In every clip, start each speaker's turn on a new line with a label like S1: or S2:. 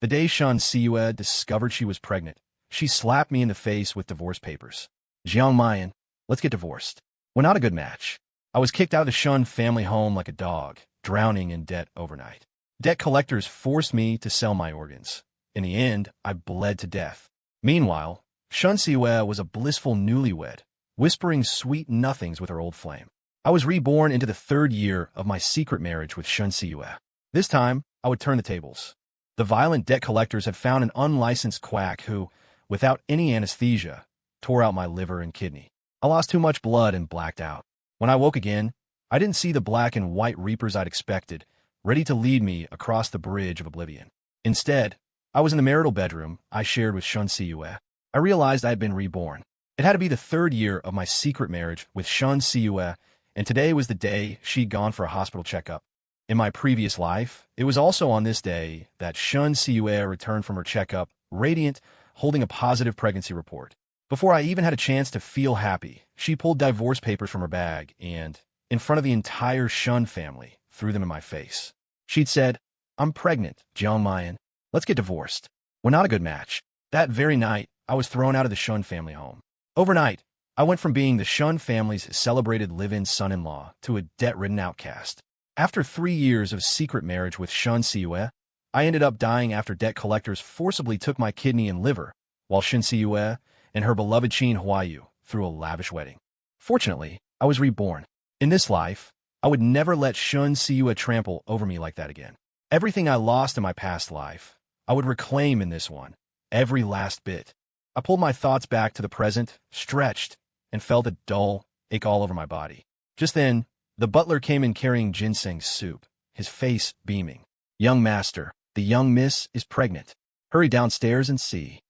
S1: The day Shen Siyue discovered she was pregnant, she slapped me in the face with divorce papers. Jiang Muyan, let's get divorced. We're not a good match. I was kicked out of the Shen family home like a dog, drowning in debt overnight. Debt collectors forced me to sell my organs. In the end, I bled to death. Meanwhile, Shen Siyue was a blissful newlywed, whispering sweet nothings with her old flame. I was reborn into the third year of my secret marriage with Shen Siyue. This time, I would turn the tables. The violent debt collectors had found an unlicensed quack who, without any anesthesia, tore out my liver and kidney. I lost too much blood and blacked out. When I woke again, I didn't see the black and white reapers I'd expected, ready to lead me across the bridge of oblivion. Instead, I was in the marital bedroom I shared with Shen Siyue. I realized I had been reborn. It had to be the third year of my secret marriage with Shen Siyue, and today was the day she'd gone for a hospital checkup. In my previous life, it was also on this day that Shen Siyue returned from her checkup, radiant, holding a positive pregnancy report. Before I even had a chance to feel happy, she pulled divorce papers from her bag and, in front of the entire Shen family, threw them in my face. She'd said, "I'm pregnant, Jiang Muyan. Let's get divorced. We're not a good match." That very night, I was thrown out of the Shen family home. Overnight, I went from being the Shen family's celebrated live-in son-in-law to a debt-ridden outcast. After 3 years of secret marriage with Shen Siyue, I ended up dying after debt collectors forcibly took my kidney and liver, while Shen Siyue and her beloved Qin Huayu threw a lavish wedding. Fortunately, I was reborn. In this life, I would never let Shen Siyue trample over me like that again. Everything I lost in my past life, I would reclaim in this one, every last bit. I pulled my thoughts back to the present, stretched, and felt a dull ache all over my body. Just then, the butler came in carrying ginseng soup, his face beaming. "Young master, the young miss is pregnant. Hurry downstairs and see."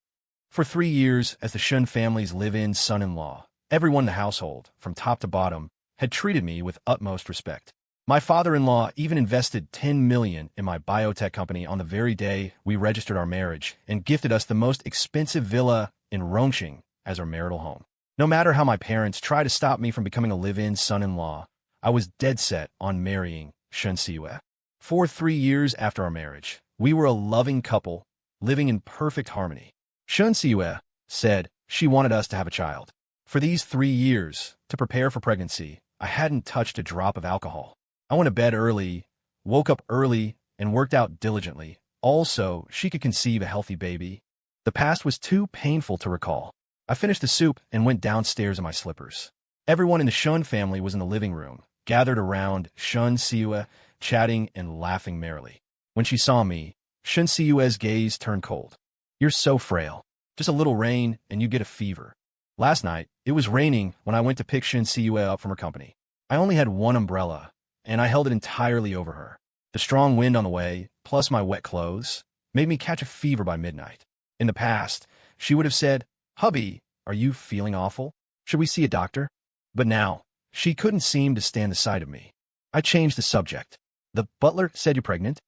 S1: For 3 years, as the Shen family's live-in son-in-law, everyone in the household, from top to bottom, had treated me with utmost respect. My father-in-law even invested $10 million in my biotech company on the very day we registered our marriage and gifted us the most expensive villa in Rongqing as our marital home. No matter how my parents tried to stop me from becoming a live-in son-in-law, I was dead set on marrying Shen Siyue. For 3 years after our marriage, we were a loving couple, living in perfect harmony. Shen Siyue said she wanted us to have a child. For these 3 years, to prepare for pregnancy, I hadn't touched a drop of alcohol. I went to bed early, woke up early, and worked out diligently, all so she could conceive a healthy baby. The past was too painful to recall. I finished the soup and went downstairs in my slippers. Everyone in the Shen family was in the living room, gathered around Shen Siyue, chatting and laughing merrily. When she saw me, Shen Siyue's gaze turned cold. "You're so frail. Just a little rain and you get a fever." Last night, it was raining when I went to pick Shen Siyue up from her company. I only had one umbrella, and I held it entirely over her. The strong wind on the way, plus my wet clothes, made me catch a fever by midnight. In the past, she would have said, "Hubby, are you feeling awful? Should we see a doctor?" But now, she couldn't seem to stand the sight of me. I changed the subject. "The butler said you're pregnant?"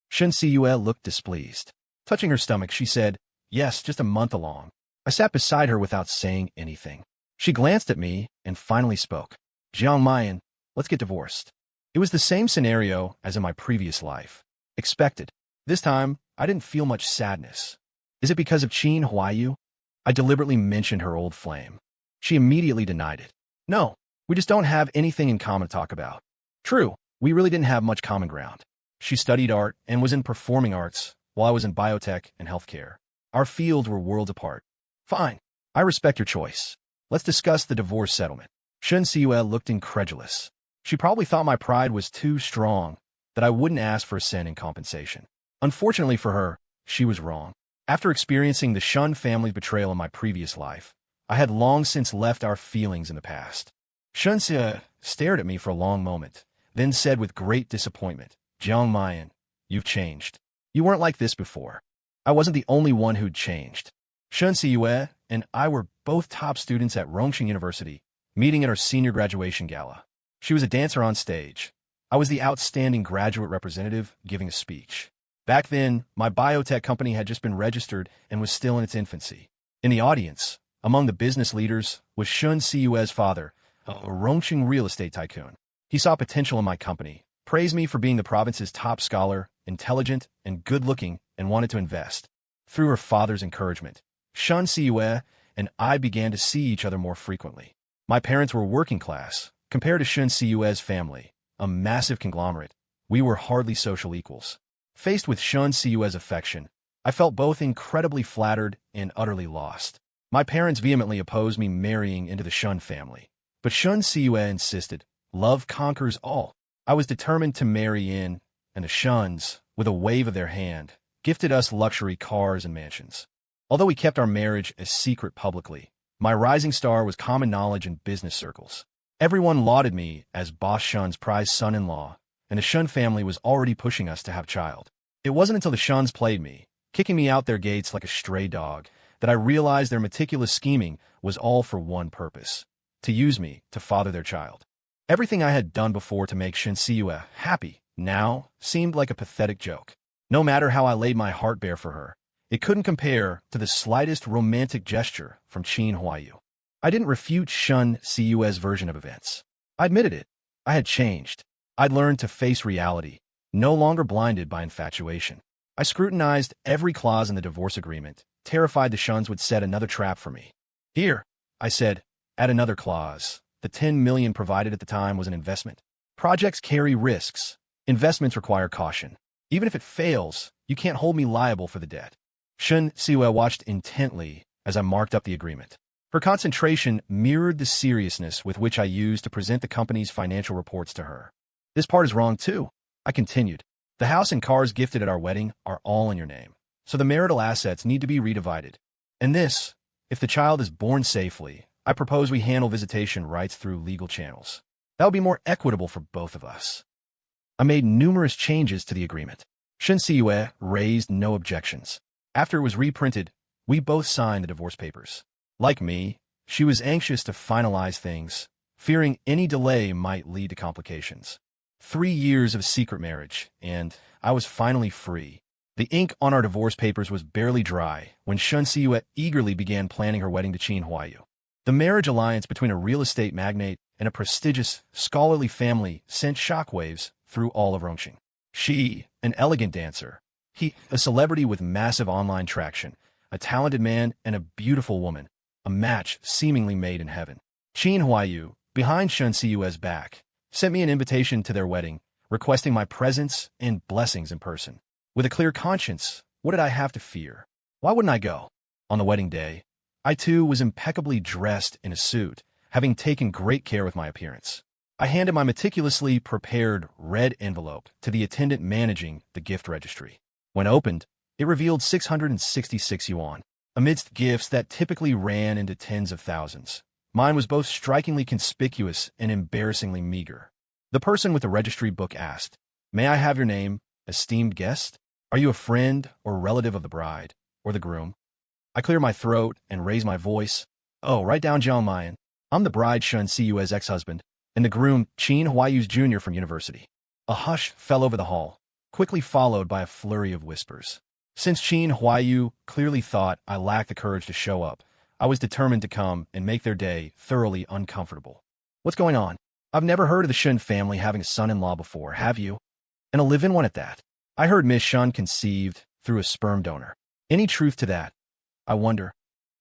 S1: Shen Siyue looked displeased. Touching her stomach, she said, "Yes, just a month along." I sat beside her without saying anything. She glanced at me and finally spoke. "Jiang Muyan, let's get divorced." It was the same scenario as in my previous life. Expected. This time, I didn't feel much sadness. "Is it because of Qin Huayu?" I deliberately mentioned her old flame. She immediately denied it. "No, we just don't have anything in common to talk about." True, we really didn't have much common ground. She studied art and was in performing arts, while I was in biotech and healthcare. Our fields were worlds apart. "Fine. I respect your choice. Let's discuss the divorce settlement." Shen Siyue looked incredulous. She probably thought my pride was too strong, that I wouldn't ask for a cent in compensation. Unfortunately for her, she was wrong. After experiencing the Shen family's betrayal in my previous life, I had long since left our feelings in the past. Shen Siyue stared at me for a long moment, then said with great disappointment, "Jiang Muyan, you've changed. You weren't like this before." I wasn't the only one who'd changed. Shen Siyue and I were both top students at Rongqing University, meeting at our senior graduation gala. She was a dancer on stage. I was the outstanding graduate representative giving a speech. Back then, my biotech company had just been registered and was still in its infancy. In the audience, among the business leaders, was Shen Siyue's father, a Rongqing real estate tycoon. He saw potential in my company, praised me for being the province's top scholar, intelligent and good-looking, and wanted to invest. Through her father's encouragement, Shen Siyue and I began to see each other more frequently. My parents were working class. Compared to Shen Siyue's family, a massive conglomerate, we were hardly social equals. Faced with Shen Siyue's affection, I felt both incredibly flattered and utterly lost. My parents vehemently opposed me marrying into the Shen family, but Shen Siyue insisted. Love conquers all. I was determined to marry in, and the Shens, with a wave of their hand, gifted us luxury cars and mansions. Although we kept our marriage a secret publicly, my rising star was common knowledge in business circles. Everyone lauded me as Boss Shen's prized son-in-law, and the Shen family was already pushing us to have a child. It wasn't until the Shens played me, kicking me out their gates like a stray dog, that I realized their meticulous scheming was all for one purpose: to use me to father their child. Everything I had done before to make Shen Siyue happy now seemed like a pathetic joke. No matter how I laid my heart bare for her, it couldn't compare to the slightest romantic gesture from Jiang Muyan. I didn't refute Shen Siyue's version of events. I admitted it. I had changed. I'd learned to face reality, no longer blinded by infatuation. I scrutinized every clause in the divorce agreement, terrified the Shens would set another trap for me. Here, I said, add another clause. The $10 million provided at the time was an investment. Projects carry risks. Investments require caution. Even if it fails, you can't hold me liable for the debt. Shen Siyue watched intently as I marked up the agreement. Her concentration mirrored the seriousness with which I used to present the company's financial reports to her. This part is wrong too, I continued. The house and cars gifted at our wedding are all in your name, so the marital assets need to be redivided. And this, if the child is born safely, I propose we handle visitation rights through legal channels. That would be more equitable for both of us. I made numerous changes to the agreement. Shen Siyue raised no objections. After it was reprinted, we both signed the divorce papers. Like me, she was anxious to finalize things, fearing any delay might lead to complications. 3 years of secret marriage, and I was finally free. The ink on our divorce papers was barely dry when Shen Siyue eagerly began planning her wedding to Jiang Muyan. The marriage alliance between a real estate magnate and a prestigious, scholarly family sent shockwaves through all of Rongqing. She, an elegant dancer, he, a celebrity with massive online traction, a talented man and a beautiful woman, a match seemingly made in heaven. Jiang Muyan, behind Shen Siyue's back, sent me an invitation to their wedding, requesting my presence and blessings in person. With a clear conscience, what did I have to fear? Why wouldn't I go? On the wedding day, I too was impeccably dressed in a suit, having taken great care with my appearance. I handed my meticulously prepared red envelope to the attendant managing the gift registry. When opened, it revealed 666 yuan. Amidst gifts that typically ran into tens of thousands, mine was both strikingly conspicuous and embarrassingly meager. The person with the registry book asked, "May I have your name, esteemed guest? Are you a friend or relative of the bride or the groom?" I cleared my throat and raised my voice. "Oh, write down Jiang Muyan. I'm the bride Shen Siyue's ex-husband, and the groom Jiang Muyan's junior from university." A hush fell over the hall, quickly followed by a flurry of whispers. Since Jiang Muyan clearly thought I lacked the courage to show up, I was determined to come and make their day thoroughly uncomfortable. "What's going on? I've never heard of the Shen family having a son-in-law before, have you? And a live-in one at that. I heard Miss Shen conceived through a sperm donor. Any truth to that? I wonder."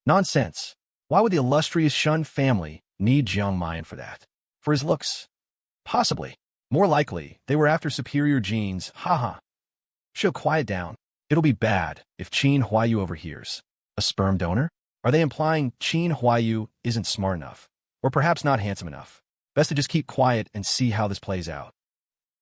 S1: "Nonsense. Why would the illustrious Shen family need Jiang Muyan for that? For his looks? Possibly. More likely, they were after superior genes. Haha. She'll quiet down. It'll be bad if Jiang Muyan overhears. A sperm donor? Are they implying Jiang Muyan isn't smart enough? Or perhaps not handsome enough? Best to just keep quiet and see how this plays out."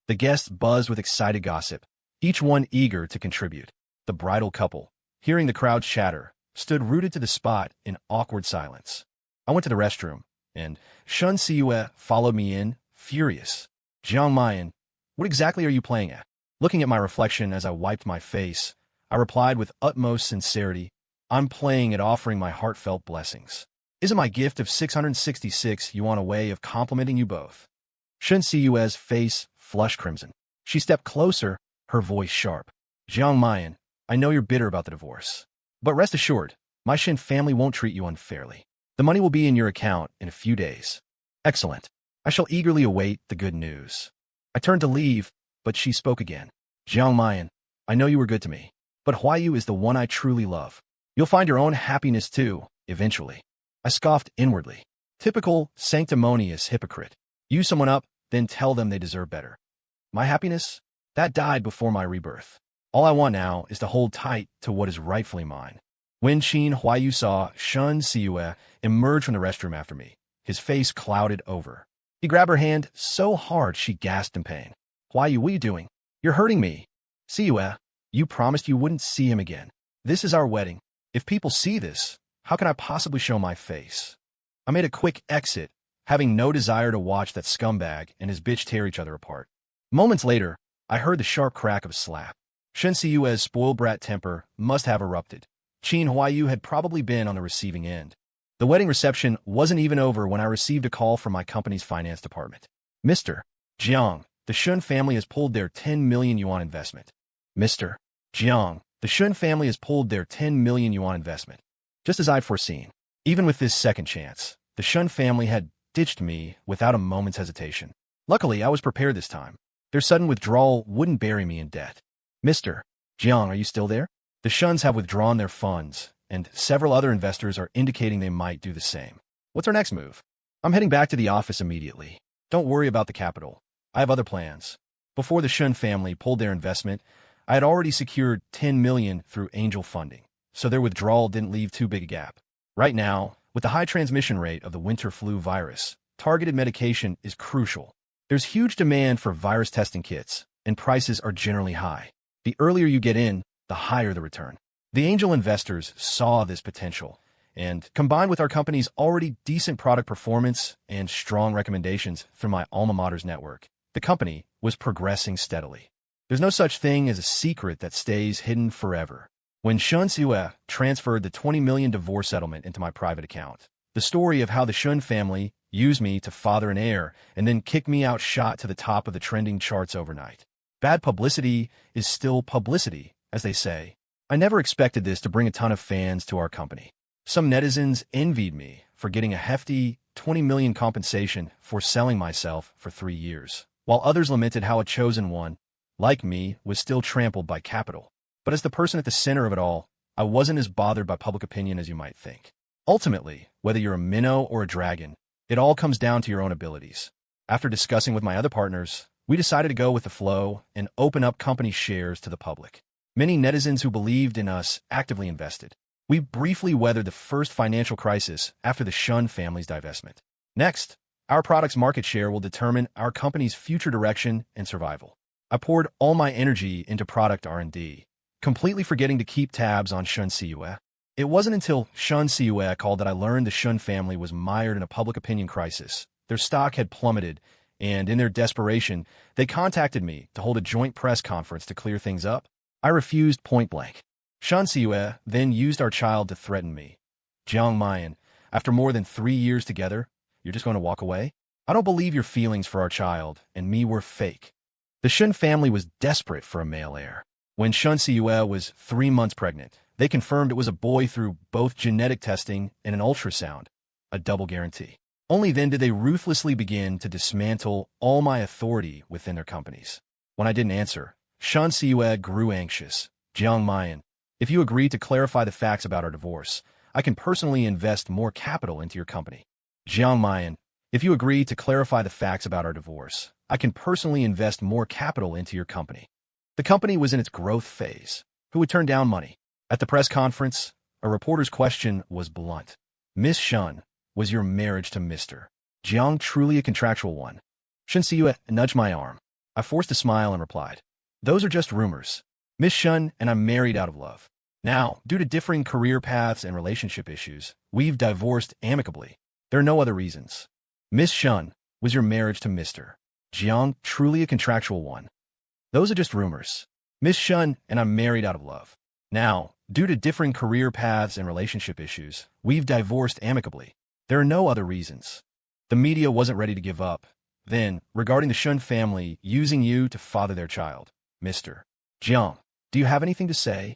S1: The guests buzzed with excited gossip, each one eager to contribute. The bridal couple, hearing the crowd's chatter, stood rooted to the spot in awkward silence. I went to the restroom, and Shen Siyue followed me in, furious. "Jiang Muyan, what exactly are you playing at?" Looking at my reflection as I wiped my face, I replied with utmost sincerity, "I'm playing at offering my heartfelt blessings. Isn't my gift of 666 yuan a way of complimenting you both?" Shen Siyue's face flushed crimson. She stepped closer, her voice sharp. "Jiang Muyan, I know you're bitter about the divorce. But rest assured, my Shen family won't treat you unfairly. The money will be in your account in a few days." "Excellent. I shall eagerly await the good news." I turned to leave, but she spoke again. Jiang Muyan, I know you were good to me, but Huayu is the one I truly love. You'll find your own happiness too, eventually. I scoffed inwardly. Typical sanctimonious hypocrite. Use someone up, then tell them they deserve better. My happiness? That died before my rebirth. All I want now is to hold tight to what is rightfully mine. When Huayu saw Shen Siyue emerge from the restroom after me, his face clouded over. He grabbed her hand so hard she gasped in pain. Huayu, what are you doing? You're hurting me. Siyue, you promised you wouldn't see him again. This is our wedding. If people see this, how can I possibly show my face? I made a quick exit, having no desire to watch that scumbag and his bitch tear each other apart. Moments later, I heard the sharp crack of a slap. Shen Siyue's spoiled brat temper must have erupted. Huayu had probably been on the receiving end. The wedding reception wasn't even over when I received a call from my company's finance department. Mr. Jiang, the Shen family has pulled their 10 million yuan investment. Mr. Jiang, the Shen family has pulled their 10 million yuan investment. Just as I'd foreseen. Even with this second chance, the Shen family had ditched me without a moment's hesitation. Luckily, I was prepared this time. Their sudden withdrawal wouldn't bury me in debt. Mr. Jiang, are you still there? The Shuns have withdrawn their funds, and several other investors are indicating they might do the same. What's our next move? I'm heading back to the office immediately. Don't worry about the capital. I have other plans. Before the Shen family pulled their investment, I had already secured 10 million through angel funding, so their withdrawal didn't leave too big a gap. Right now, with the high transmission rate of the winter flu virus, targeted medication is crucial. There's huge demand for virus testing kits, and prices are generally high. The earlier you get in, the higher the return. The angel investors saw this potential, and combined with our company's already decent product performance and strong recommendations through my alma mater's network, the company was progressing steadily. There's no such thing as a secret that stays hidden forever. When Shen Siyue transferred the 20 million divorce settlement into my private account, the story of how the Shen family used me to father an heir and then kicked me out shot to the top of the trending charts overnight. Bad publicity is still publicity, as they say. I never expected this to bring a ton of fans to our company. Some netizens envied me for getting a hefty 20 million compensation for selling myself for 3 years, while others lamented how a chosen one, like me, was still trampled by capital. But as the person at the center of it all, I wasn't as bothered by public opinion as you might think. Ultimately, whether you're a minnow or a dragon, it all comes down to your own abilities. After discussing with my other partners, we decided to go with the flow and open up company shares to the public. Many netizens who believed in us actively invested. We briefly weathered the first financial crisis after the Shen family's divestment. Next, our product's market share will determine our company's future direction and survival. I poured all my energy into product R&D, completely forgetting to keep tabs on Shen Siyue. It wasn't until Shen Siyue called that I learned the Shen family was mired in a public opinion crisis. Their stock had plummeted, and in their desperation, they contacted me to hold a joint press conference to clear things up. I refused point blank. Shen Siyue then used our child to threaten me. Jiang Muyan, after more than 3 years together, you're just going to walk away? I don't believe your feelings for our child and me were fake. The Shen family was desperate for a male heir. When Shen Siyue was 3 months pregnant, they confirmed it was a boy through both genetic testing and an ultrasound, a double guarantee. Only then did they ruthlessly begin to dismantle all my authority within their companies. When I didn't answer, Shen Siyue grew anxious. Jiang Muyan, if you agree to clarify the facts about our divorce, I can personally invest more capital into your company. Jiang Muyan, if you agree to clarify the facts about our divorce, I can personally invest more capital into your company. The company was in its growth phase. Who would turn down money? At the press conference, a reporter's question was blunt. Miss Shen, was your marriage to Mr. Jiang truly a contractual one? Shen Siyue nudged my arm. I forced a smile and replied, those are just rumors. Miss Shen and I'm married out of love. Now, due to differing career paths and relationship issues, we've divorced amicably. There are no other reasons. Miss Shen, was your marriage to Mr. Jiang truly a contractual one? Those are just rumors. Miss Shen and I'm married out of love. Now, due to differing career paths and relationship issues, we've divorced amicably. There are no other reasons. The media wasn't ready to give up. Then, regarding the Shen family using you to father their child, Mr. Jiang, do you have anything to say?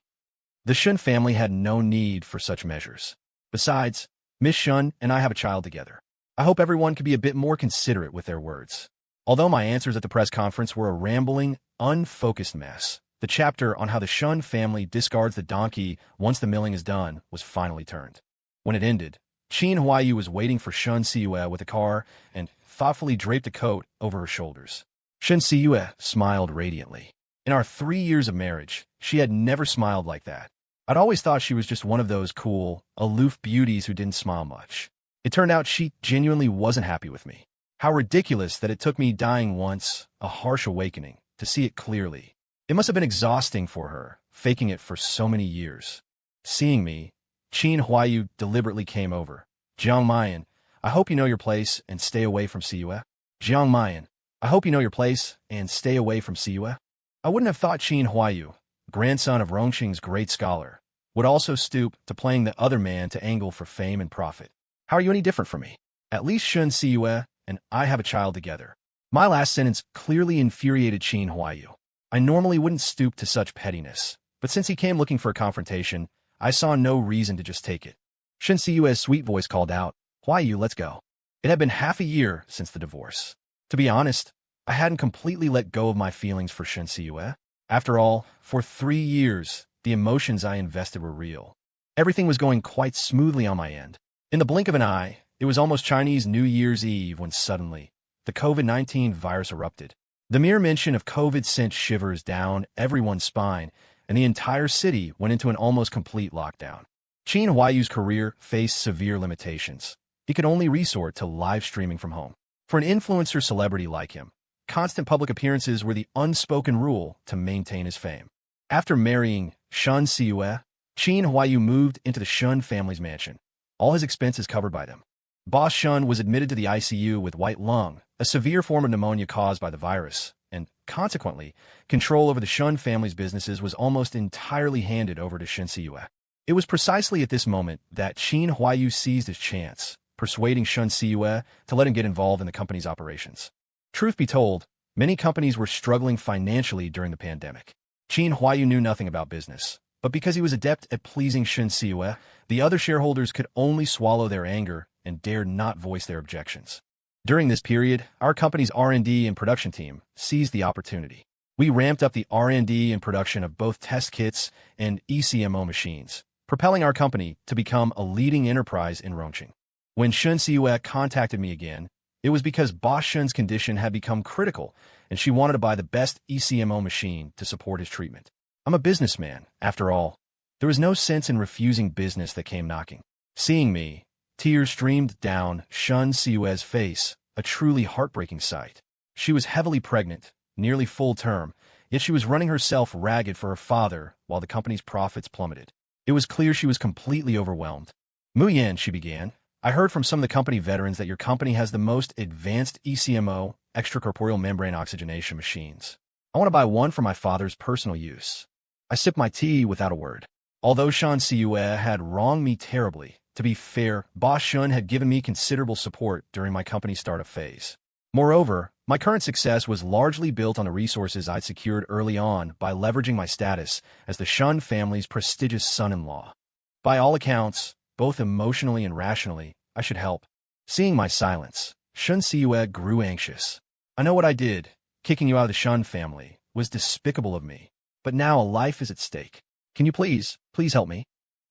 S1: The Shen family had no need for such measures. Besides, Miss Shen and I have a child together. I hope everyone could be a bit more considerate with their words. Although my answers at the press conference were a rambling, unfocused mess, the chapter on how the Shen family discards the donkey once the milling is done was finally turned. When it ended, Qin Huaiyu was waiting for Shen Siyue with a car and thoughtfully draped a coat over her shoulders. Shen Siyue smiled radiantly. In our 3 years of marriage, she had never smiled like that. I'd always thought she was just one of those cool, aloof beauties who didn't smile much. It turned out she genuinely wasn't happy with me. How ridiculous that it took me dying once, a harsh awakening, to see it clearly. It must have been exhausting for her, faking it for so many years. Seeing me, Qin Huaiyu deliberately came over. Jiang Muyan, I hope you know your place and stay away from Siyue. Jiang Muyan, I hope you know your place and stay away from Siyue. I wouldn't have thought Qin Huaiyu, grandson of Rongqing's great scholar, would also stoop to playing the other man to angle for fame and profit. How are you any different from me? At least Shen Siyue and I have a child together. My last sentence clearly infuriated Qin Huaiyu. I normally wouldn't stoop to such pettiness, but since he came looking for a confrontation, I saw no reason to just take it. Shen Siyue's sweet voice called out, "Huaiyu, let's go." It had been half a year since the divorce. To be honest, I hadn't completely let go of my feelings for Shen Siyue. After all, for 3 years, the emotions I invested were real. Everything was going quite smoothly on my end. In the blink of an eye, it was almost Chinese New Year's Eve when suddenly, the COVID-19 virus erupted. The mere mention of COVID sent shivers down everyone's spine, and the entire city went into an almost complete lockdown. Qin Huaiyu's career faced severe limitations. He could only resort to live streaming from home. For an influencer celebrity like him, constant public appearances were the unspoken rule to maintain his fame. After marrying Shen Siyue, Qin Huaiyu moved into the Shen family's mansion, all his expenses covered by them. Boss Shen was admitted to the ICU with white lung, a severe form of pneumonia caused by the virus, and consequently, control over the Shen family's businesses was almost entirely handed over to Shen Siyue. It was precisely at this moment that Qin Huaiyu seized his chance, persuading Shen Siyue to let him get involved in the company's operations. Truth be told, many companies were struggling financially during the pandemic. Qin Huaiyu knew nothing about business, but because he was adept at pleasing Shen Siyue, the other shareholders could only swallow their anger and dared not voice their objections. During this period, our company's R&D and production team seized the opportunity. We ramped up the R&D and production of both test kits and ECMO machines, propelling our company to become a leading enterprise in Rongqing. When Shen Siyue contacted me again, it was because Boss Shen's condition had become critical, and she wanted to buy the best ECMO machine to support his treatment. I'm a businessman, after all. There was no sense in refusing business that came knocking. Seeing me, tears streamed down Shen Siyue's face, a truly heartbreaking sight. She was heavily pregnant, nearly full term, yet she was running herself ragged for her father while the company's profits plummeted. It was clear she was completely overwhelmed. "Muyan," she began, "I heard from some of the company veterans that your company has the most advanced ECMO, extracorporeal membrane oxygenation machines. I want to buy one for my father's personal use." I sipped my tea without a word. Although Shen Siyue had wronged me terribly, to be fair, Boss Shen had given me considerable support during my company's startup phase. Moreover, my current success was largely built on the resources I'd secured early on by leveraging my status as the Shen family's prestigious son-in-law. By all accounts, both emotionally and rationally, I should help. Seeing my silence, Shen Siyue grew anxious. "I know what I did. Kicking you out of the Shen family was despicable of me. But now a life is at stake. Can you please help me?"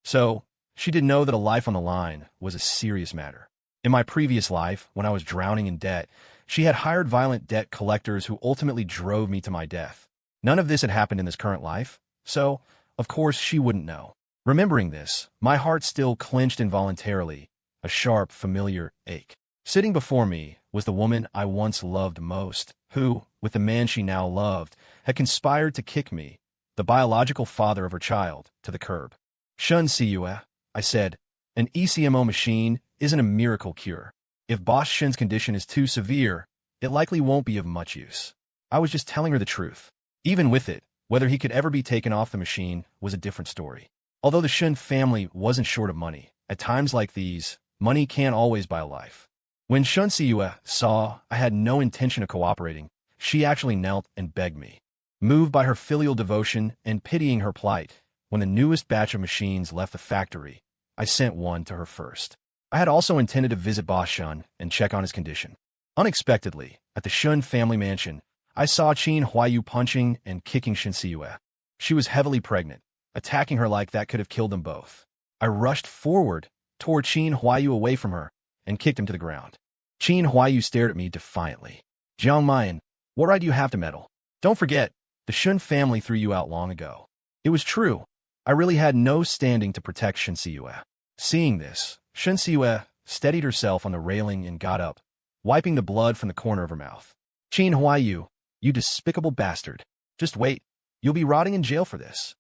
S1: So, she didn't know that a life on the line was a serious matter. In my previous life, when I was drowning in debt, she had hired violent debt collectors who ultimately drove me to my death. None of this had happened in this current life, so, of course, she wouldn't know. Remembering this, my heart still clenched involuntarily, a sharp, familiar ache. Sitting before me was the woman I once loved most, who, with the man she now loved, had conspired to kick me, the biological father of her child, to the curb. "Shen Siyue," I said, "an ECMO machine isn't a miracle cure. If Boss Shen's condition is too severe, it likely won't be of much use." I was just telling her the truth. Even with it, whether he could ever be taken off the machine was a different story. Although the Shen family wasn't short of money, at times like these, money can't always buy a life. When Shen Siyue saw I had no intention of cooperating, she actually knelt and begged me. Moved by her filial devotion and pitying her plight, when the newest batch of machines left the factory, I sent one to her first. I had also intended to visit Boss Shen and check on his condition. Unexpectedly, at the Shen family mansion, I saw Qin Huayu punching and kicking Shen Siyue. She was heavily pregnant. Attacking her like that could have killed them both. I rushed forward, tore Qin Huayu away from her, and kicked him to the ground. Qin Huayu stared at me defiantly. Jiang Muyan, what right do you have to meddle? Don't forget, the Shen family threw you out long ago. It was true. I really had no standing to protect Shen Siyue. Seeing this, Shen Siyue steadied herself on the railing and got up, wiping the blood from the corner of her mouth. Qin Huayu, you despicable bastard. Just wait. You'll be rotting in jail for this.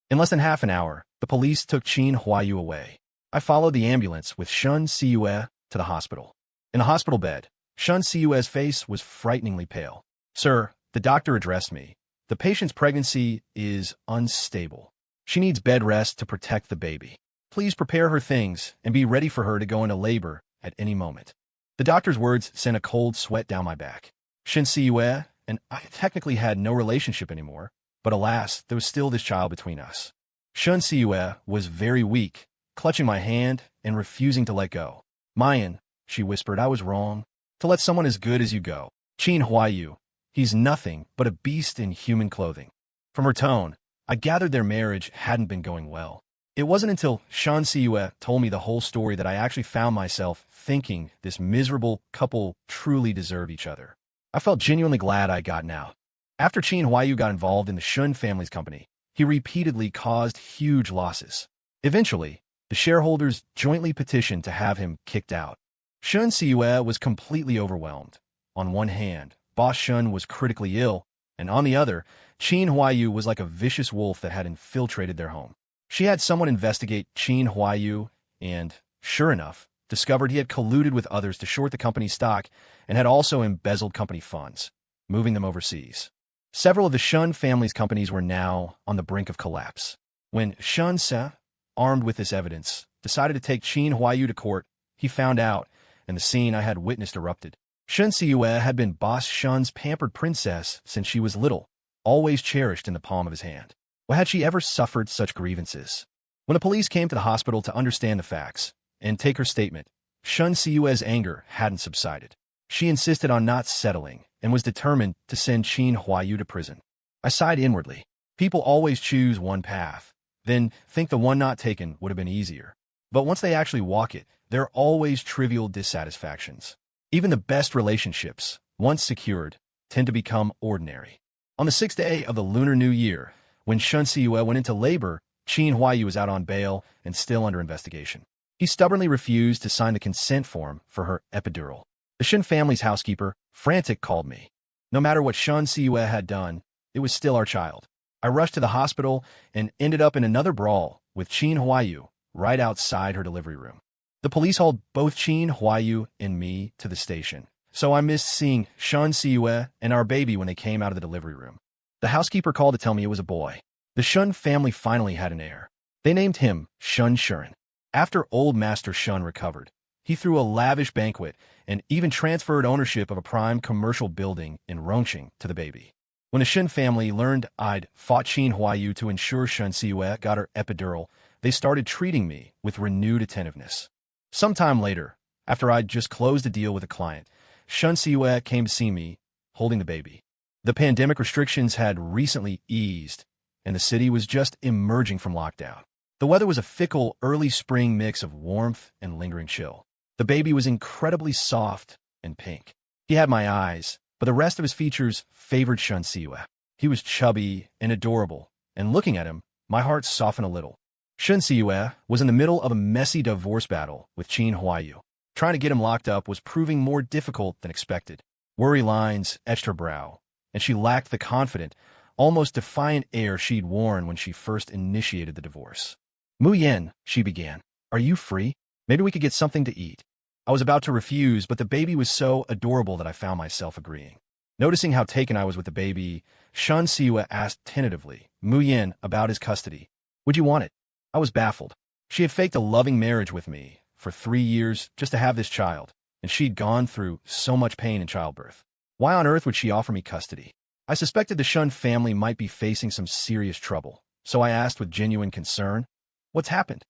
S1: In less than half an hour, the police took Qin Huayu away. I followed the ambulance with Shen Siyue to the hospital. In the hospital bed, Shen Siyue's face was frighteningly pale. Sir, the doctor addressed me. The patient's pregnancy is unstable. She needs bed rest to protect the baby. Please prepare her things and be ready for her to go into labor at any moment. The doctor's words sent a cold sweat down my back. Shen Siyue and I technically had no relationship anymore, but alas, there was still this child between us. Shen Siyue was very weak, clutching my hand and refusing to let go. Muyan, she whispered, I was wrong. To let someone as good as you go. Qin Huayu, he's nothing but a beast in human clothing. From her tone, I gathered their marriage hadn't been going well. It wasn't until Shen Siyue told me the whole story that I actually found myself thinking this miserable couple truly deserve each other. I felt genuinely glad I'd gotten out. After Qin Huayu got involved in the Shen family's company, he repeatedly caused huge losses. Eventually, the shareholders jointly petitioned to have him kicked out. Shen Siyue was completely overwhelmed. On one hand, boss Shen was critically ill, and on the other, Qin Huayu was like a vicious wolf that had infiltrated their home. She had someone investigate Qin Huayu and, sure enough, discovered he had colluded with others to short the company's stock and had also embezzled company funds, moving them overseas. Several of the Shen family's companies were now on the brink of collapse. When Shen Siyue, armed with this evidence, decided to take Qin Huayu to court, he found out, and the scene I had witnessed erupted. Shen Siyue had been boss Shen's pampered princess since she was little, always cherished in the palm of his hand. Why had she ever suffered such grievances? When the police came to the hospital to understand the facts and take her statement, Shen Siyue's anger hadn't subsided. She insisted on not settling and was determined to send Qin Huayu to prison. I sighed inwardly. People always choose one path, then think the one not taken would have been easier. But once they actually walk it, there are always trivial dissatisfactions. Even the best relationships, once secured, tend to become ordinary. On the 6th day of the Lunar New Year, when Shen Siyue went into labor, Qin Huayu was out on bail and still under investigation. He stubbornly refused to sign the consent form for her epidural. The Shen family's housekeeper, frantic, called me. No matter what Shen Siyue had done, it was still our child. I rushed to the hospital and ended up in another brawl with Qin Huayu right outside her delivery room. The police hauled both Qin Huayu and me to the station, so I missed seeing Shen Siyue and our baby when they came out of the delivery room. The housekeeper called to tell me it was a boy. The Shen family finally had an heir. They named him Shen Siyue. After old Master Shen recovered, he threw a lavish banquet and even transferred ownership of a prime commercial building in Rongqing to the baby. When the Shen family learned I'd fought Qin Huayu to ensure Shen Siyue got her epidural, they started treating me with renewed attentiveness. Sometime later, after I'd just closed a deal with a client, Shen Siyue came to see me, holding the baby. The pandemic restrictions had recently eased, and the city was just emerging from lockdown. The weather was a fickle, early spring mix of warmth and lingering chill. The baby was incredibly soft and pink. He had my eyes, but the rest of his features favored Shen Siyue. He was chubby and adorable, and looking at him, my heart softened a little. Shen Siyue was in the middle of a messy divorce battle with Qin Huayu. Trying to get him locked up was proving more difficult than expected. Worry lines etched her brow, and she lacked the confident, almost defiant air she'd worn when she first initiated the divorce. Muyan, she began, are you free? Maybe we could get something to eat. I was about to refuse, but the baby was so adorable that I found myself agreeing. Noticing how taken I was with the baby, Shen Siyue asked tentatively, Muyan, about his custody. Would you want it? I was baffled. She had faked a loving marriage with me for 3 years just to have this child, and she'd gone through so much pain in childbirth. Why on earth would she offer me custody? I suspected the Shen family might be facing some serious trouble, so I asked with genuine concern, what's happened?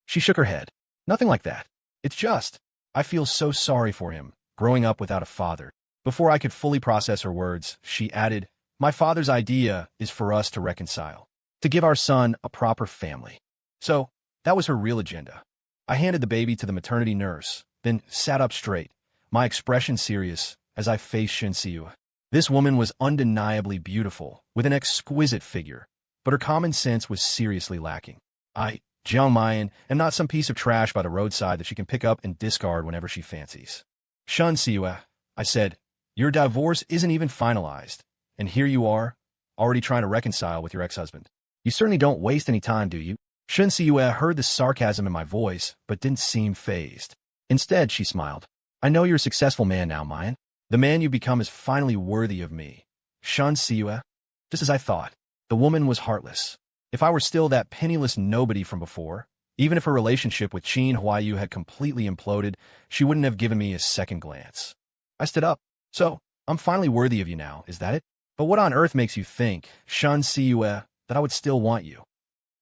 S1: She shook her head. Nothing like that. It's just, I feel so sorry for him, growing up without a father. Before I could fully process her words, she added, "My father's idea is for us to reconcile, to give our son a proper family." So, that was her real agenda. I handed the baby to the maternity nurse, then sat up straight, my expression serious, as I faced Shen Siyue. This woman was undeniably beautiful, with an exquisite figure, but her common sense was seriously lacking. Jiang Muyan, am not some piece of trash by the roadside that she can pick up and discard whenever she fancies. "Shen Siyue," I said, "your divorce isn't even finalized, and here you are, already trying to reconcile with your ex-husband. You certainly don't waste any time, do you?" Shen Siyue heard the sarcasm in my voice, but didn't seem fazed. Instead, she smiled. "I know you're a successful man now, Muyan. The man you've become is finally worthy of me." Shen Siyue. Just as I thought, the woman was heartless. If I were still that penniless nobody from before, even if her relationship with Qin Huayu had completely imploded, she wouldn't have given me a second glance. I stood up. "So, I'm finally worthy of you now, is that it? But what on earth makes you think, Shen Siyue, that I would still want you?"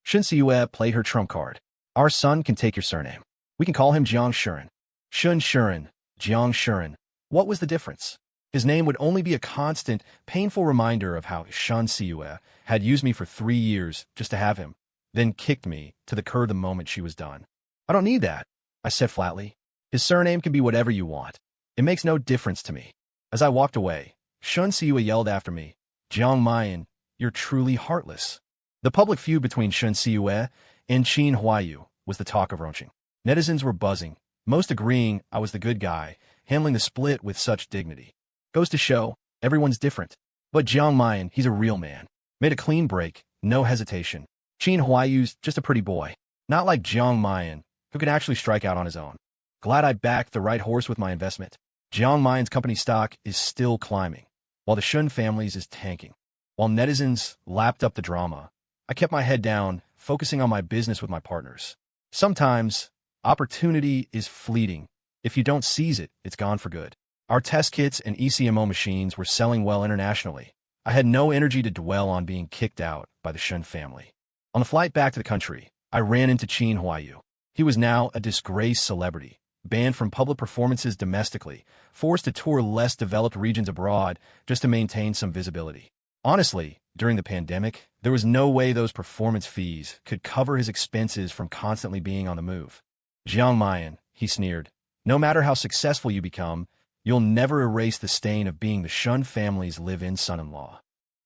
S1: Shen Siyue played her trump card. "Our son can take your surname. We can call him Jiang Shuren." Shen Shuren, Jiang Shuren. What was the difference? His name would only be a constant, painful reminder of how Shen Siyue had used me for 3 years just to have him, then kicked me to the curb the moment she was done. "I don't need that," I said flatly. "His surname can be whatever you want. It makes no difference to me." As I walked away, Shen Siyue yelled after me, "Jiang Muyan, you're truly heartless." The public feud between Shen Siyue and Qin Huayu was the talk of Rongqing. Netizens were buzzing, most agreeing I was the good guy, handling the split with such dignity. Goes to show, everyone's different. But Jiang Muyan, he's a real man. Made a clean break, no hesitation. Qin Huayu's just a pretty boy. Not like Jiang Muyan, who can actually strike out on his own. Glad I backed the right horse with my investment. Jiang Muyan's company stock is still climbing, while the Shen family's is tanking. While netizens lapped up the drama, I kept my head down, focusing on my business with my partners. Sometimes, opportunity is fleeting. If you don't seize it, it's gone for good. Our test kits and ECMO machines were selling well internationally. I had no energy to dwell on being kicked out by the Shen family. On the flight back to the country, I ran into Qin Huayu. He was now a disgraced celebrity, banned from public performances domestically, forced to tour less developed regions abroad just to maintain some visibility. Honestly, during the pandemic, there was no way those performance fees could cover his expenses from constantly being on the move. "Jiang Muyan," he sneered, "no matter how successful you become, you'll never erase the stain of being the Shen family's live-in son-in-law."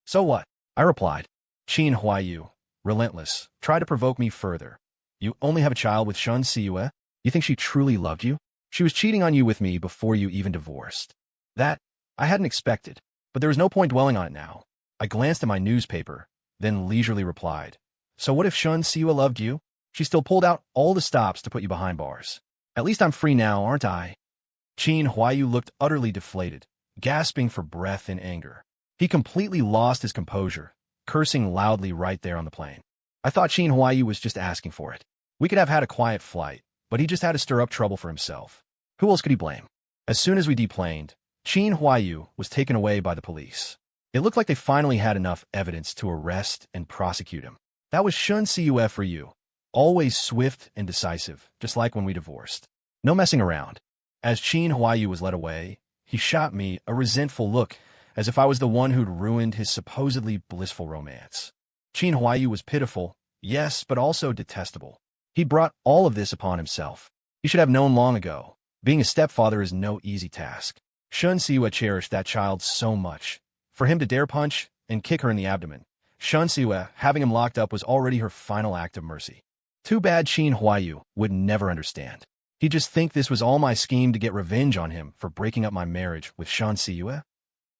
S1: "So what?" I replied. Qin Huayu, relentless, tried to provoke me further. "You only have a child with Shen Siyue? You think she truly loved you? She was cheating on you with me before you even divorced." That, I hadn't expected, but there was no point dwelling on it now. I glanced at my newspaper, then leisurely replied, "So what if Shen Siyue loved you? She still pulled out all the stops to put you behind bars. At least I'm free now, aren't I?" Qin Huayu looked utterly deflated, gasping for breath in anger. He completely lost his composure, cursing loudly right there on the plane. I thought Qin Huayu was just asking for it. We could have had a quiet flight, but he just had to stir up trouble for himself. Who else could he blame? As soon as we deplaned, Qin Huayu was taken away by the police. It looked like they finally had enough evidence to arrest and prosecute him. That was Shen Siyue for you. Always swift and decisive, just like when we divorced. No messing around. As Qin Huayu was led away, he shot me a resentful look, as if I was the one who'd ruined his supposedly blissful romance. Qin Huayu was pitiful, yes, but also detestable. He brought all of this upon himself. He should have known long ago. Being a stepfather is no easy task. Shen Siyue cherished that child so much. For him to dare punch and kick her in the abdomen, Shen Siyue, having him locked up, was already her final act of mercy. Too bad Qin Huayu would never understand. He'd just think this was all my scheme to get revenge on him for breaking up my marriage with Shen Siyue.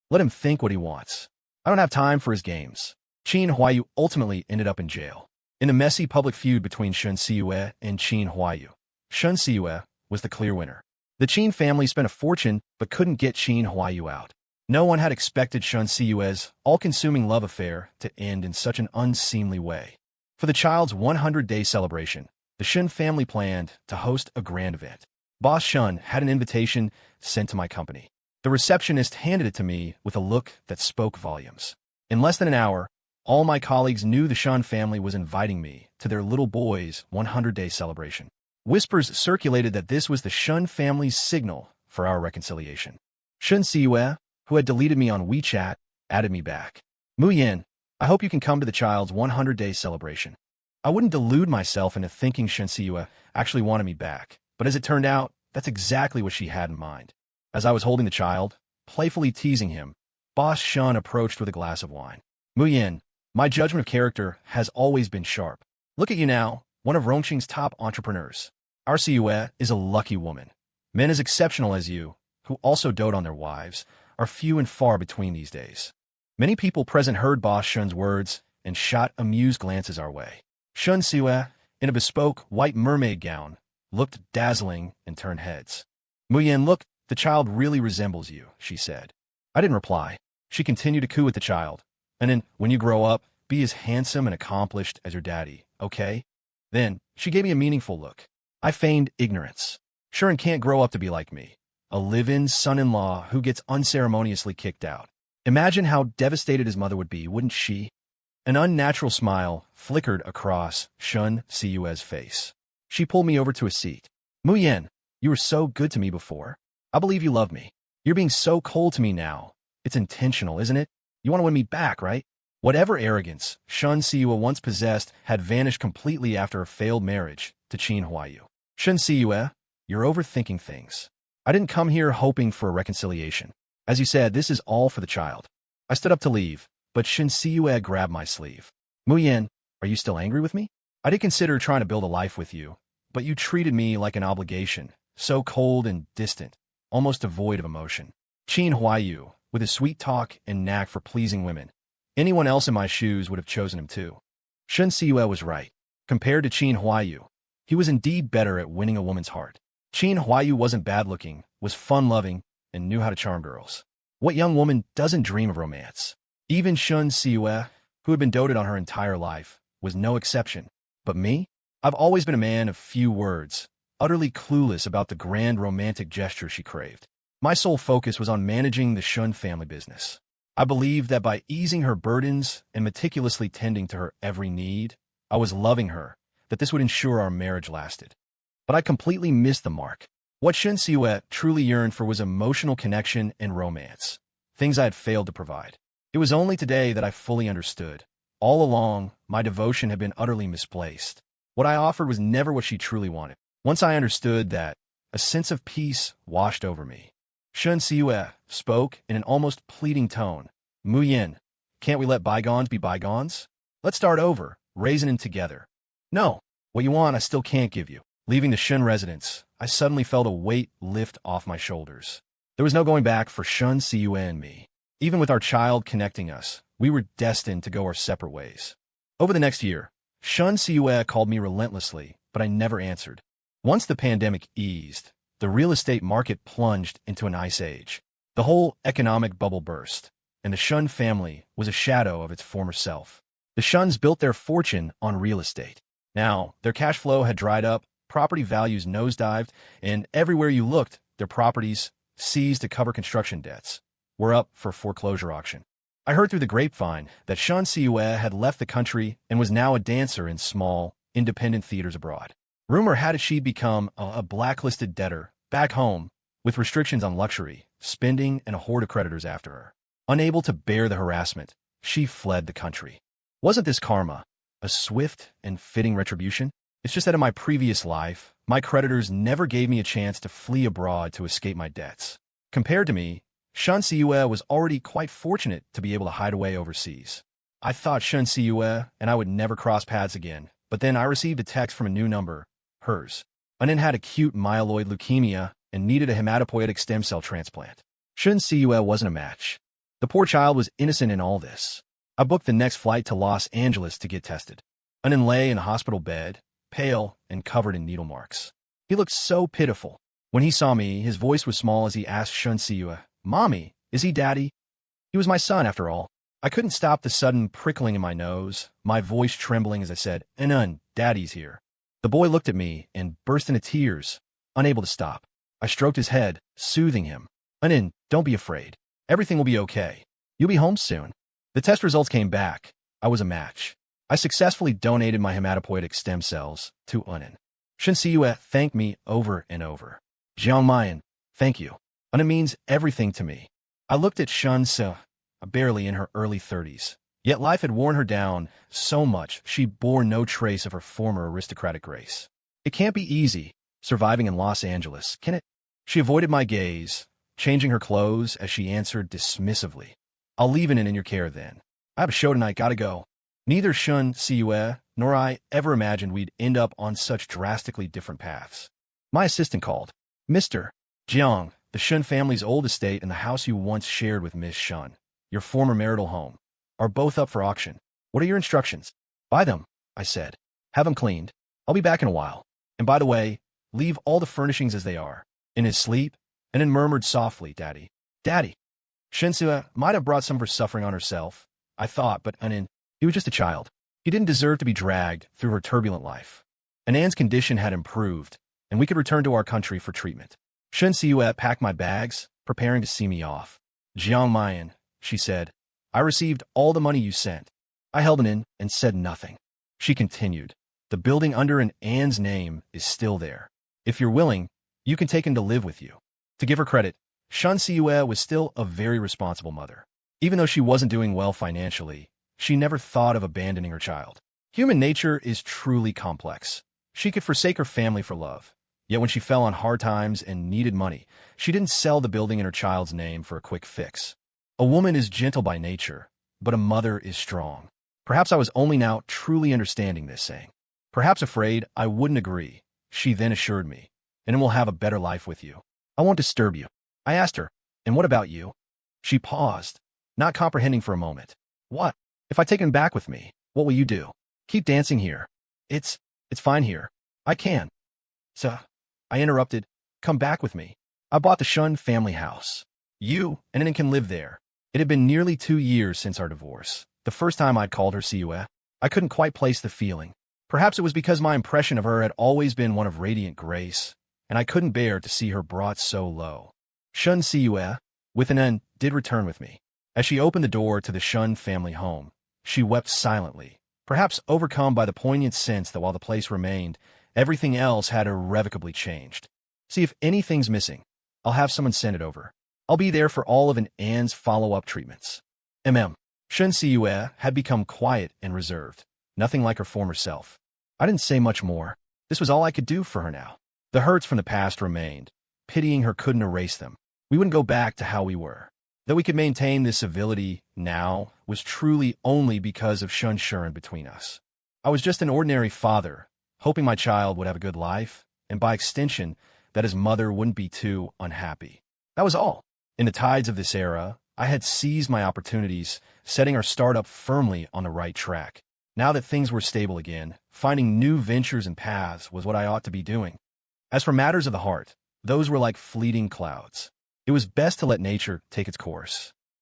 S1: Let him think what he wants. I don't have time for his games. Qin Huayu ultimately ended up in jail. In the messy public feud between Shen Siyue and Qin Huayu, Shen Siyue was the clear winner. The Qin family spent a fortune but couldn't get Qin Huayu out. No one had expected Shen Siyue's all-consuming love affair to end in such an unseemly way. For the child's 100-day celebration, the Shen family planned to host a grand event. Boss Shen had an invitation sent to my company. The receptionist handed it to me with a look that spoke volumes. In less than an hour, all my colleagues knew the Shen family was inviting me to their little boy's 100-day celebration. Whispers circulated that this was the Shen family's signal for our reconciliation. Shen Siyue, who had deleted me on WeChat, added me back. Muyan, I hope you can come to the child's 100-day celebration. I wouldn't delude myself into thinking Shen Siyue actually wanted me back, but as it turned out, that's exactly what she had in mind. As I was holding the child, playfully teasing him, Boss Shen approached with a glass of wine. Muyan, my judgment of character has always been sharp. Look at you now, one of Rongqing's top entrepreneurs. Our Siyue is a lucky woman. Men as exceptional as you, who also dote on their wives, are few and far between these days. Many people present heard Boss Shen's words and shot amused glances our way. Shen Siyue, in a bespoke white mermaid gown, looked dazzling and turned heads. Muyan, look, the child really resembles you, she said. I didn't reply. She continued to coo at the child. And then, when you grow up, be as handsome and accomplished as your daddy, okay? Then, she gave me a meaningful look. I feigned ignorance. Shuren can't grow up to be like me, a live-in son-in-law who gets unceremoniously kicked out. Imagine how devastated his mother would be, wouldn't she? An unnatural smile flickered across Shen Siyue's face. She pulled me over to a seat. Muyan, you were so good to me before. I believe you love me. You're being so cold to me now. It's intentional, isn't it? You want to win me back, right? Whatever arrogance Shen Siyue once possessed had vanished completely after a failed marriage to Qin Huaiyu. Shen Siyue, you're overthinking things. I didn't come here hoping for a reconciliation. As you said, this is all for the child. I stood up to leave, but Shen Siyue grabbed my sleeve. Muyan, are you still angry with me? I did consider trying to build a life with you, but you treated me like an obligation, so cold and distant, almost devoid of emotion. Qin Huaiyu, with his sweet talk and knack for pleasing women. Anyone else in my shoes would have chosen him too. Shen Siyue was right. Compared to Qin Huaiyu, he was indeed better at winning a woman's heart. Qin Huaiyu wasn't bad-looking, was fun-loving, and knew how to charm girls. What young woman doesn't dream of romance? Even Shen Siyue, who had been doted on her entire life, was no exception. But me? I've always been a man of few words, utterly clueless about the grand romantic gesture she craved. My sole focus was on managing the Shen family business. I believed that by easing her burdens and meticulously tending to her every need, I was loving her, that this would ensure our marriage lasted. But I completely missed the mark. What Shen Siyue truly yearned for was emotional connection and romance, things I had failed to provide. It was only today that I fully understood. All along, my devotion had been utterly misplaced. What I offered was never what she truly wanted. Once I understood that, a sense of peace washed over me. Shen Siyue spoke in an almost pleading tone. Muyan, can't we let bygones be bygones? Let's start over, raising him together. No, what you want I still can't give you. Leaving the Shen residence, I suddenly felt a weight lift off my shoulders. There was no going back for Shen Siyue and me. Even with our child connecting us, we were destined to go our separate ways. Over the next year, Shen Siyue called me relentlessly, but I never answered. Once the pandemic eased, the real estate market plunged into an ice age. The whole economic bubble burst, and the Shen family was a shadow of its former self. The Shens built their fortune on real estate. Now, their cash flow had dried up, property values nosedived, and everywhere you looked, their properties, seized to cover construction debts, were up for foreclosure auction. I heard through the grapevine that Shen Siyue had left the country and was now a dancer in small, independent theaters abroad. Rumor had it she'd become a blacklisted debtor back home, with restrictions on luxury, spending, and a horde of creditors after her. Unable to bear the harassment, she fled the country. Wasn't this karma, a swift and fitting retribution? It's just that in my previous life, my creditors never gave me a chance to flee abroad to escape my debts. Compared to me, Shen Siyue was already quite fortunate to be able to hide away overseas. I thought Shen Siyue and I would never cross paths again, but then I received a text from a new number, hers. Anin had acute myeloid leukemia and needed a hematopoietic stem cell transplant. Shen Siyue wasn't a match. The poor child was innocent in all this. I booked the next flight to Los Angeles to get tested. Anin lay in a hospital bed, pale and covered in needle marks. He looked so pitiful. When he saw me, his voice was small as he asked Shen Siyue, "Mommy, is he daddy?" He was my son, after all. I couldn't stop the sudden prickling in my nose, my voice trembling as I said, "Anin, daddy's here." The boy looked at me and burst into tears, unable to stop. I stroked his head, soothing him. "Anin, don't be afraid. Everything will be okay. You'll be home soon." The test results came back. I was a match. I successfully donated my hematopoietic stem cells to Anin. Shen Siyue thanked me over and over. "Jiang Muyan, thank you. and it means everything to me. I looked at Shen Siyue, barely in her early 30s. Yet life had worn her down so much she bore no trace of her former aristocratic grace. It can't be easy, surviving in Los Angeles, can it? She avoided my gaze, changing her clothes as she answered dismissively. I'll leave it in your care then. I have a show tonight, gotta go. Neither Shen Siyue nor I ever imagined we'd end up on such drastically different paths. My assistant called. Mr. Jiang, the Shen family's old estate and the house you once shared with Miss Shen, your former marital home, are both up for auction. What are your instructions? Buy them, I said. Have them cleaned. I'll be back in a while. And by the way, leave all the furnishings as they are. In his sleep, and then murmured softly, Daddy. Daddy. Shen Siyue might have brought some of her suffering on herself, I thought, but he was just a child. He didn't deserve to be dragged through her turbulent life. Anan's condition had improved, and we could return to our country for treatment. Shen Siyue packed my bags, preparing to see me off. Jiang Muyan, she said, I received all the money you sent. I held it in and said nothing. She continued, the building under Anne's name is still there. If you're willing, you can take him to live with you. To give her credit, Shen Siyue was still a very responsible mother. Even though she wasn't doing well financially, she never thought of abandoning her child. Human nature is truly complex. She could forsake her family for love. Yet when she fell on hard times and needed money, she didn't sell the building in her child's name for a quick fix. A woman is gentle by nature, but a mother is strong. Perhaps I was only now truly understanding this saying. Perhaps afraid I wouldn't agree, she then assured me, and we'll have a better life with you. I won't disturb you. I asked her, and what about you? She paused, not comprehending for a moment. What? If I take him back with me, what will you do? Keep dancing here. It's fine here. I can. So, I interrupted, come back with me. I bought the Shen family house. You and Anan can live there. It had been nearly 2 years since our divorce. The first time I'd called her Siyue, I couldn't quite place the feeling. Perhaps it was because my impression of her had always been one of radiant grace, and I couldn't bear to see her brought so low. Shen Siyue, with Anan, did return with me. As she opened the door to the Shen family home, she wept silently, perhaps overcome by the poignant sense that while the place remained, everything else had irrevocably changed. See if anything's missing. I'll have someone send it over. I'll be there for all of Anne's follow-up treatments. Shen Siyue had become quiet and reserved, nothing like her former self. I didn't say much more. This was all I could do for her now. The hurts from the past remained. Pitying her couldn't erase them. We wouldn't go back to how we were. That we could maintain this civility now was truly only because of Shen Siyue between us. I was just an ordinary father, hoping my child would have a good life, and by extension, that his mother wouldn't be too unhappy. That was all. In the tides of this era, I had seized my opportunities, setting our startup firmly on the right track. Now that things were stable again, finding new ventures and paths was what I ought to be doing. As for matters of the heart, those were like fleeting clouds. It was best to let nature take its course.